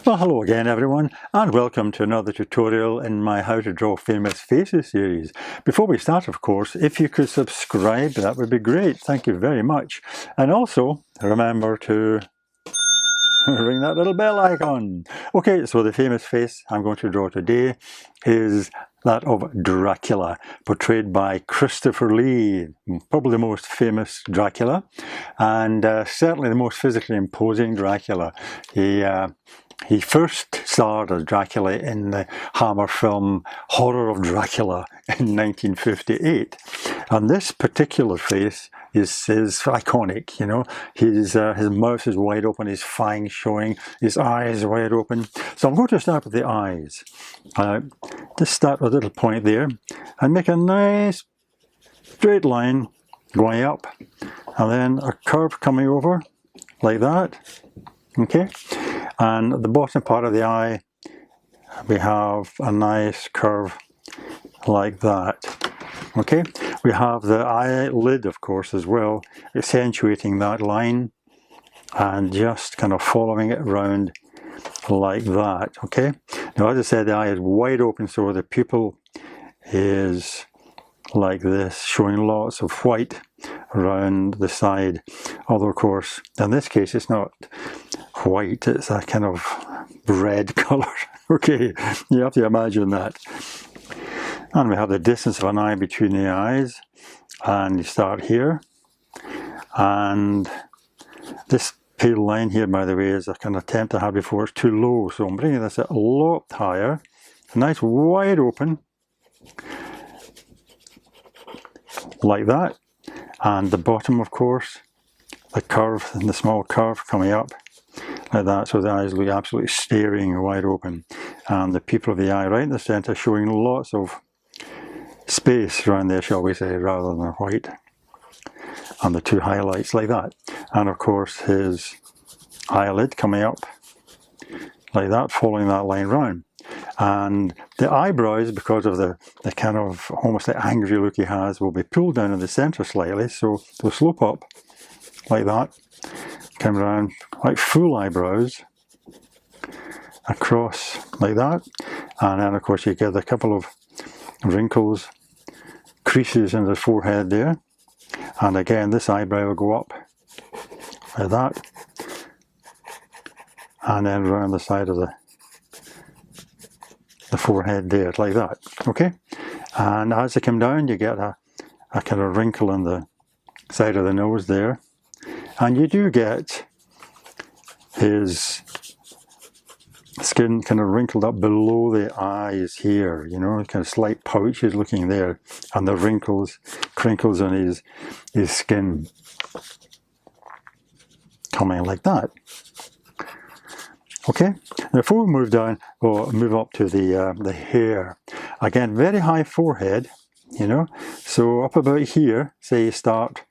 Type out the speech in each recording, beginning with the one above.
Well, hello again everyone, and welcome to another tutorial in my How to Draw Famous Faces series. Before we start, of course, if you could subscribe, that would be great. Thank you very much. And also, remember to ring that little bell icon. Okay, so the famous face I'm going to draw today is that of Dracula, portrayed by Christopher Lee, probably the most famous Dracula, and certainly the most physically imposing Dracula. He first starred as Dracula in the Hammer film Horror of Dracula in 1958. And this particular face is iconic, you know. His mouth is wide open, his fangs showing, his eyes wide open. So I'm going to start with the eyes. Just start with a little point there and make a nice straight line going up, and then a curve coming over like that. Okay. And at the bottom part of the eye, we have a nice curve like that. Okay, we have the eyelid, of course, as well, accentuating that line and just kind of following it around like that. Okay, now as I said, the eye is wide open, so the pupil is like this, showing lots of white around the side. Although, of course, in this case, it's not white, it's a kind of red colour. Okay, you have to imagine that. And we have the distance of an eye between the eyes, and you start here, and this pale line here, by the way, is a kind of attempt I had before. It's too low, so I'm bringing this a lot higher. Nice wide open like that, and the bottom, of course, the curve and the small curve coming up like that, so the eyes look absolutely staring wide open, and the pupil of the eye right in the centre showing lots of space around there, shall we say, rather than white, and the two highlights like that. And of course his eyelid coming up like that, following that line round. And the eyebrows, because of the kind of almost like angry look he has, will be pulled down in the centre slightly, so they'll slope up like that, come around like full eyebrows across like that, and then of course you get a couple of wrinkles, creases in the forehead there, and again this eyebrow will go up like that, and then around the side of the forehead there, like that. Okay, and as they come down, you get a kind of wrinkle in the side of the nose there, and you do get his skin kind of wrinkled up below the eyes here, you know, kind of slight pouches looking there, and the wrinkles, crinkles on his skin coming like that. Okay, now before we move down, we'll move up to the hair. Again, very high forehead, you know, so up about here, say you start,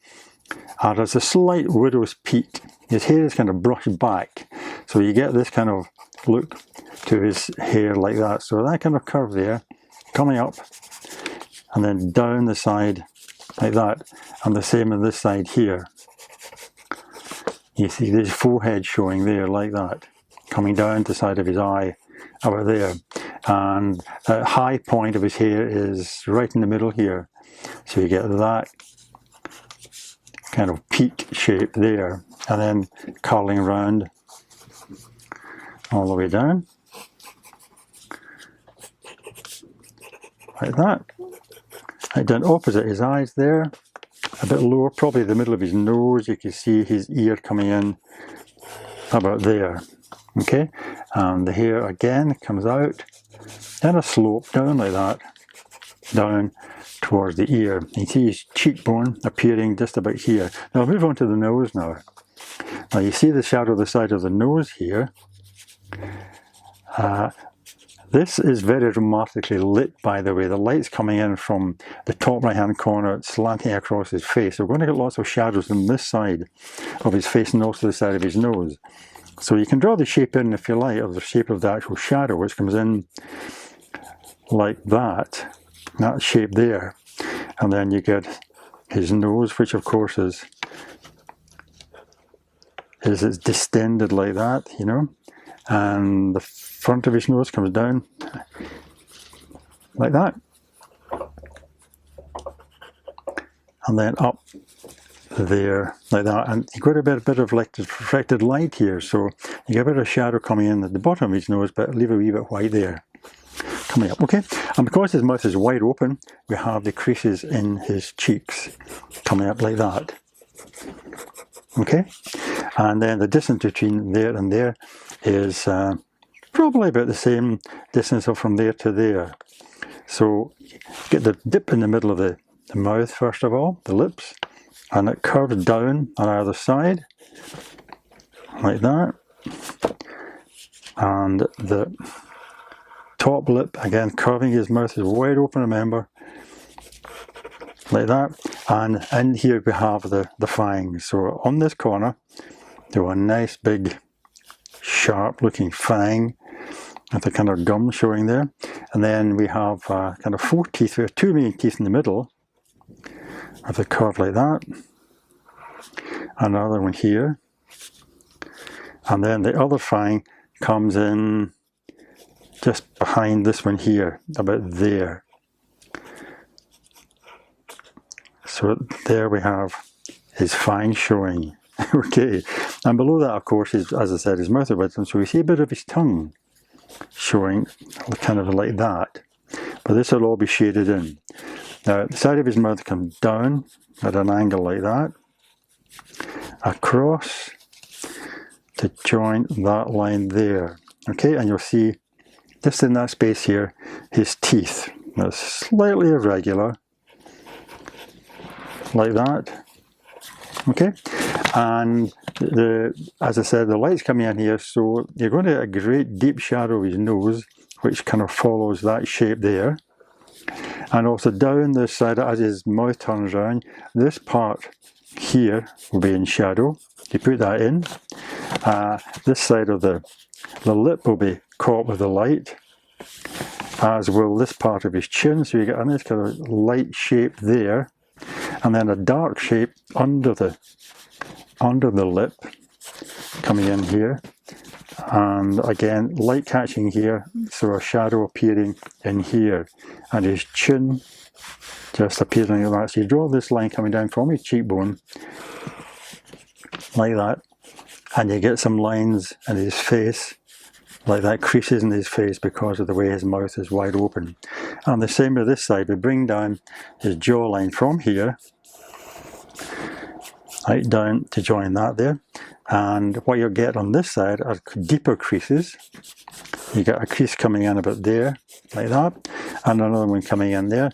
and there's a slight widow's peak. His hair is kind of brushed back, so you get this kind of look to his hair like that. So that kind of curve there, coming up, and then down the side like that, and the same on this side here. You see this forehead showing there like that, coming down the side of his eye over there, and the high point of his hair is right in the middle here, so you get that kind of peak shape there, and then curling around all the way down like that. Right down opposite his eyes there, a bit lower, probably the middle of his nose. You can see his ear coming in about there. Okay, and the hair again comes out, then a slope down like that, down towards the ear. You see his cheekbone appearing just about here. Now I'll move on to the nose now. Now you see the shadow of the side of the nose here. This is very dramatically lit, by the way. The light's coming in from the top right hand corner, slanting across his face. So we're going to get lots of shadows on this side of his face and also the side of his nose. So you can draw the shape in, if you like, of the shape of the actual shadow, which comes in like that shape there. And then you get his nose, which of course is distended like that, you know. and the front of his nose comes down like that, and then up there like that, and you got a bit of like reflected light here, so you get a bit of shadow coming in at the bottom of his nose, but leave a wee bit white there coming up. Okay, and because his mouth is wide open, we have the creases in his cheeks coming up like that. Okay, and then the distance between there and there is probably about the same distance from there to there. So get the dip in the middle of the mouth first of all, the lips, and it curves down on either side like that, and the top lip again curving, his mouth is wide open, remember, like that, and in here we have the fangs. So on this corner there was a nice big sharp looking fang with the kind of gum showing there, and then we have kind of 4 teeth. We have 2 main teeth in the middle with the curve like that, another one here, and then the other fang comes in just behind this one here, about there. So there we have his fang showing. Okay, and below that, of course, is, as I said, his mouth is open, so we see a bit of his tongue showing, kind of like that. But this will all be shaded in. Now, the side of his mouth comes down at an angle like that, across to join that line there. Okay, and you'll see just in that space here, his teeth. That's slightly irregular, like that. Okay, and as I said, the light's coming in here, so you're going to get a great deep shadow of his nose, which kind of follows that shape there. And also down this side, as his mouth turns around, this part here will be in shadow. You put that in. This side of the lip will be caught with the light, as will this part of his chin. So you get a nice kind of light shape there, and then a dark shape under the lip coming in here, and again light catching here, so a shadow appearing in here, and his chin just appearing like that. So you draw this line coming down from his cheekbone like that, and you get some lines in his face like that, creases in his face because of the way his mouth is wide open. And the same with this side, we bring down his jawline from here right down to join that there, and what you'll get on this side are deeper creases. You get a crease coming in about there like that, and another one coming in there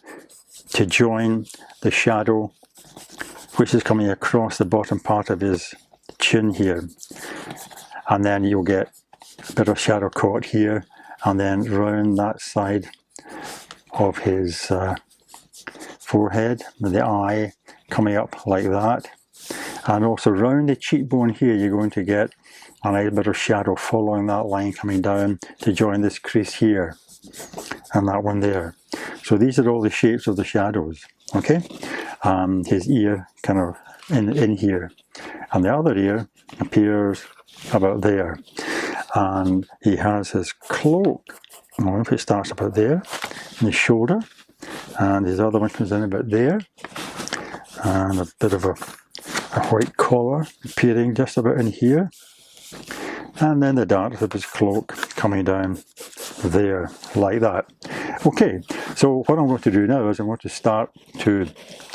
to join the shadow which is coming across the bottom part of his chin here, and then you'll get a bit of shadow caught here, and then round that side of his forehead, with the eye coming up like that, and also round the cheekbone here you're going to get a nice bit of shadow following that line coming down to join this crease here and that one there. So these are all the shapes of the shadows. Okay, his ear kind of in here, and the other ear appears about there, and he has his cloak. Well, if it starts about there, in his shoulder, and his other one comes in about there, and a bit of a white collar appearing just about in here, and then the darkness of his cloak coming down there like that. Okay, so what I'm going to do now is I'm going to start to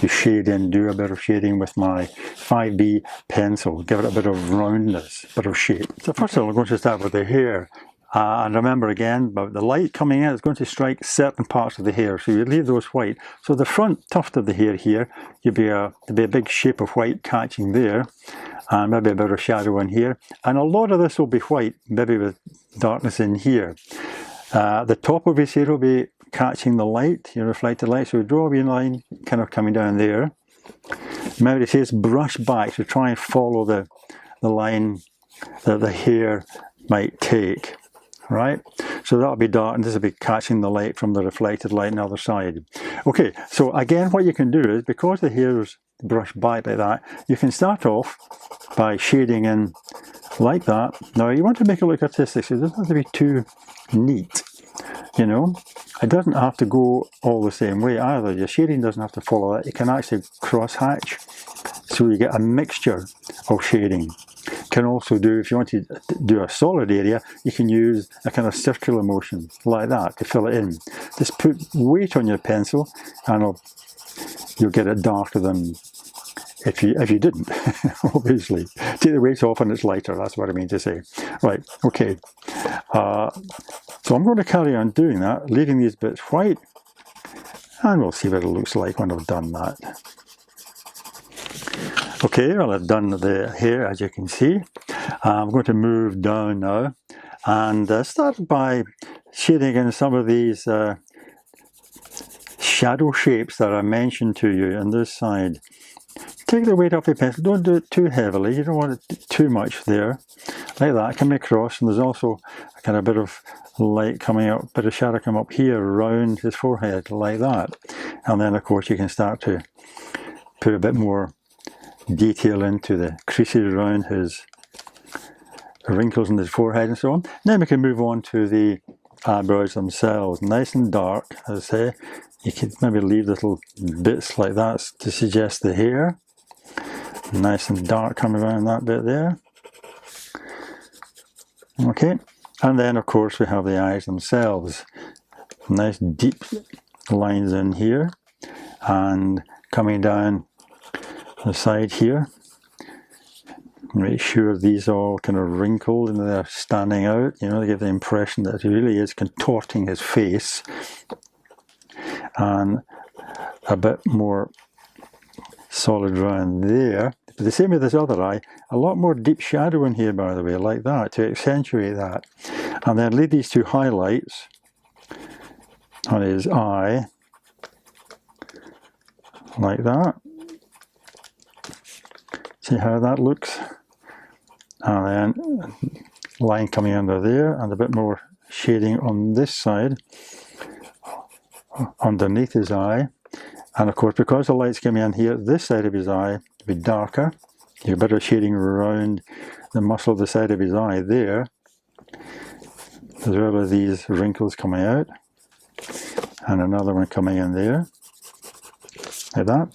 shade in, do a bit of shading with my 5B pencil, give it a bit of roundness, a bit of shape. So first of all, I'm going to start with the hair. And remember again, about the light coming in, it's going to strike certain parts of the hair, so you leave those white. So the front tuft of the hair here, there'll be a big shape of white catching there, and maybe a bit of shadow in here. And a lot of this will be white, maybe with darkness in here. The top of his hair will be catching the light, your reflected light, so we draw a wee line kind of coming down there. Remember it says brush back, so try and follow the line that the hair might take. Right, so that'll be dark, and this will be catching the light from the reflected light on the other side. Okay, so again, what you can do is, because the hair is brushed back like that, you can start off by shading in like that. Now you want to make it look artistic, so it doesn't have to be too neat, you know. It doesn't have to go all the same way either. Your shading doesn't have to follow that. You can actually cross-hatch, so you get a mixture of shading. You can also do, if you want to do a solid area, you can use a kind of circular motion like that to fill it in. Just put weight on your pencil and you'll get it darker than if you didn't, obviously. Take the weight off and it's lighter, that's what I mean to say. Right, okay. So I'm going to carry on doing that, leaving these bits white, and we'll see what it looks like when I've done that. Okay, well, I've done the hair, as you can see. I'm going to move down now and start by shading in some of these shadow shapes that I mentioned to you on this side. Take the weight off your pencil, don't do it too heavily, you don't want it too much there. Like that, coming across, and there's also a kind of bit of light coming up, bit of shadow come up here around his forehead, like that. And then of course you can start to put a bit more detail into the creases around his wrinkles in his forehead and so on. Then we can move on to the eyebrows themselves, nice and dark, as I say. You could maybe leave little bits like that to suggest the hair. Nice and dark coming around that bit there. Okay, and then of course we have the eyes themselves. Nice deep lines in here and coming down the side here. Make sure these are all kind of wrinkled and they're standing out, you know, to give the impression that he really is contorting his face. And a bit more solid around there. But the same with this other eye, a lot more deep shadow in here, by the way, like that, to accentuate that. And then leave these two highlights on his eye, like that. See how that looks? And then line coming under there, and a bit more shading on this side, underneath his eye. And of course, because the light's coming in here, this side of his eye will be darker. You get a bit of shading around the muscle of the side of his eye there, as well as these wrinkles coming out. And another one coming in there, like that.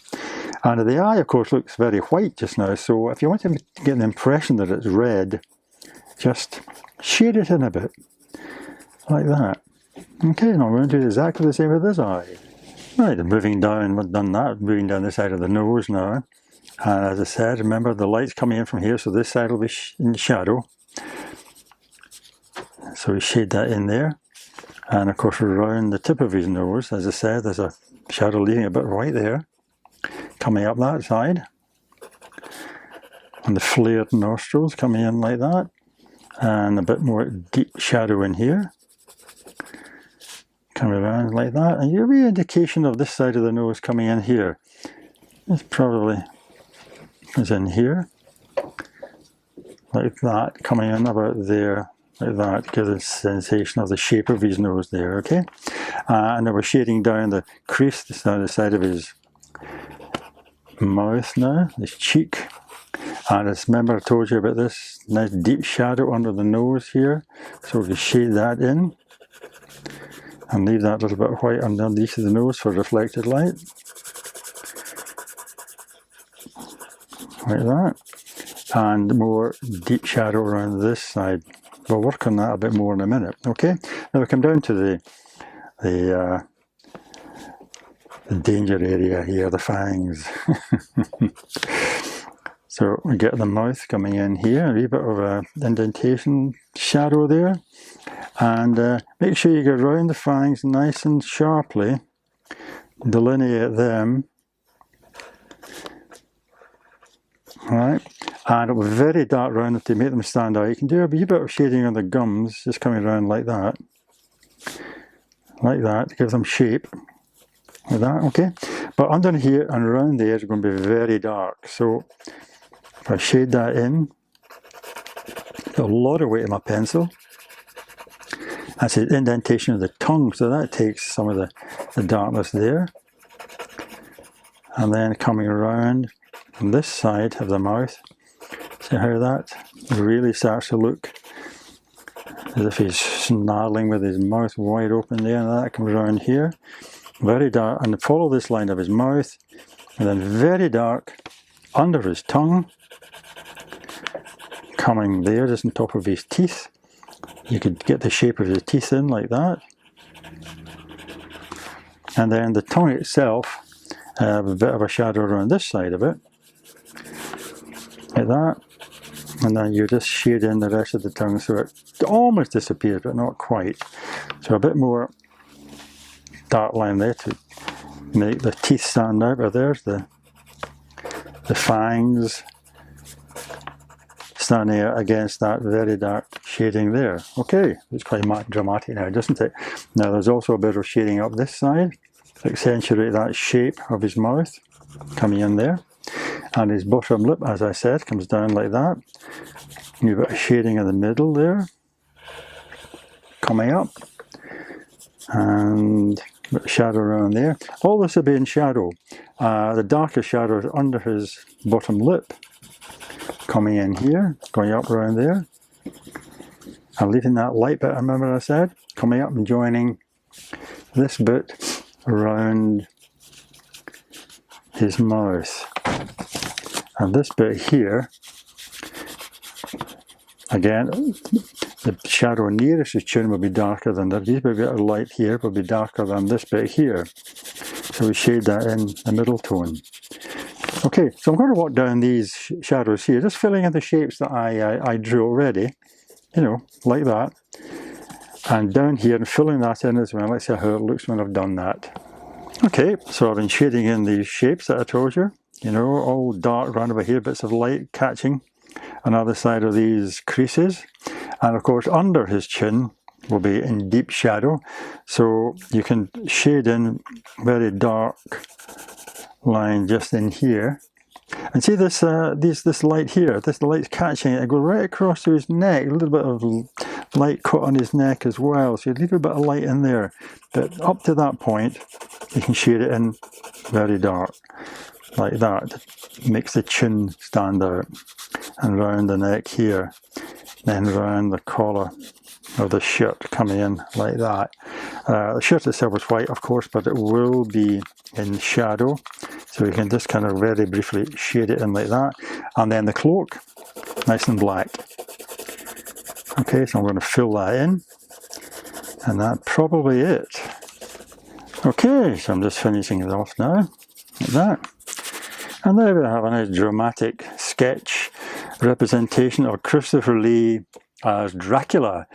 And the eye, of course, looks very white just now, so if you want to get an impression that it's red, just shade it in a bit, like that. Okay, now we're going to do exactly the same with this eye. Right, moving down, we've done that, moving down the side of the nose now. And as I said, remember the light's coming in from here, so this side will be in shadow. So we shade that in there. And of course around the tip of his nose, as I said, there's a shadow leaving a bit right there, coming up that side. And the flared nostrils coming in like that. And a bit more deep shadow in here. Coming around like that, and you'll be an indication of this side of the nose coming in here. This probably is in here, like that, coming in about there, like that, give a sensation of the shape of his nose there, okay? And then we're shading down the crease down the side of his mouth now, his cheek. And as remember I told you about this nice deep shadow under the nose here, so we can shade that in. And leave that little bit white underneath the nose for reflected light. Like that. And more deep shadow around this side. We'll work on that a bit more in a minute. Okay? Now we come down to the danger area here, the fangs. So we get the mouth coming in here, a wee bit of a indentation shadow there. And make sure you go around the fangs nice and sharply, delineate them. Alright, and it will be very dark round to make them stand out. You can do a wee bit of shading on the gums, just coming around like that, to give them shape, like that, okay? But under here and around there is going to be very dark, so if I shade that in, put a lot of weight in my pencil. That's the indentation of the tongue, so that takes some of the darkness there. And then coming around on this side of the mouth, see See how that really starts to look as if he's snarling with his mouth wide open there, and that comes around here. Very dark, and follow this line of his mouth, and then very dark under his tongue, coming there just on top of his teeth. You could get the shape of his teeth in like that. And then the tongue itself, a bit of a shadow around this side of it, like that. And then you just shade in the rest of the tongue so it almost disappears, but not quite. So a bit more dark line there to make the teeth stand out, but there's the fangs standing out against that very dark shading there. Okay, it's quite dramatic now, doesn't it? Now there's also a bit of shading up this side to accentuate that shape of his mouth coming in there. And his bottom lip, as I said, comes down like that. You've got a shading in the middle there, coming up. And a shadow around there. All this will be in shadow. The darkest shadow is under his bottom lip, coming in here, going up around there. And leaving that light bit, remember I said, coming up and joining this bit around his mouth. And this bit here, again, the shadow nearest his chin will be darker than that. This bit of light here will be darker than this bit here. So we shade that in the middle tone. Okay, so I'm going to walk down these shadows here, just filling in the shapes that I drew already, you know, like that. And down here and filling that in as well. Let's see how it looks when I've done that. Okay, so I've been shading in these shapes that I told you. You know, all dark round about here, bits of light catching on either side of these creases. And of course under his chin will be in deep shadow. So you can shade in very dark line just in here. And see this light here, this light's catching it, it goes right across to his neck, a little bit of light caught on his neck as well. So you leave a bit of light in there. But up to that point, you can shade it in very dark. Like that, makes the chin stand out, and round the neck here, then round the collar of the shirt coming in like that. The shirt itself is white, of course, but it will be in shadow, so you can just kind of very briefly shade it in like that. And then the cloak, nice and black. Okay, so I'm going to fill that in, and that's probably it. Okay, so I'm just finishing it off now, like that. And there we have a nice dramatic sketch representation of Christopher Lee as Dracula,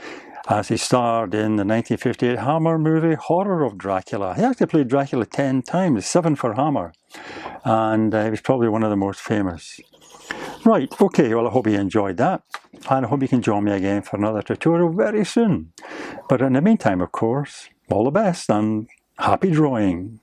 as he starred in the 1958 Hammer movie Horror of Dracula. He actually played Dracula 10 times, 7 for Hammer, and he was probably one of the most famous. Right, okay, well I hope you enjoyed that, and I hope you can join me again for another tutorial very soon. But in the meantime, of course, all the best and happy drawing.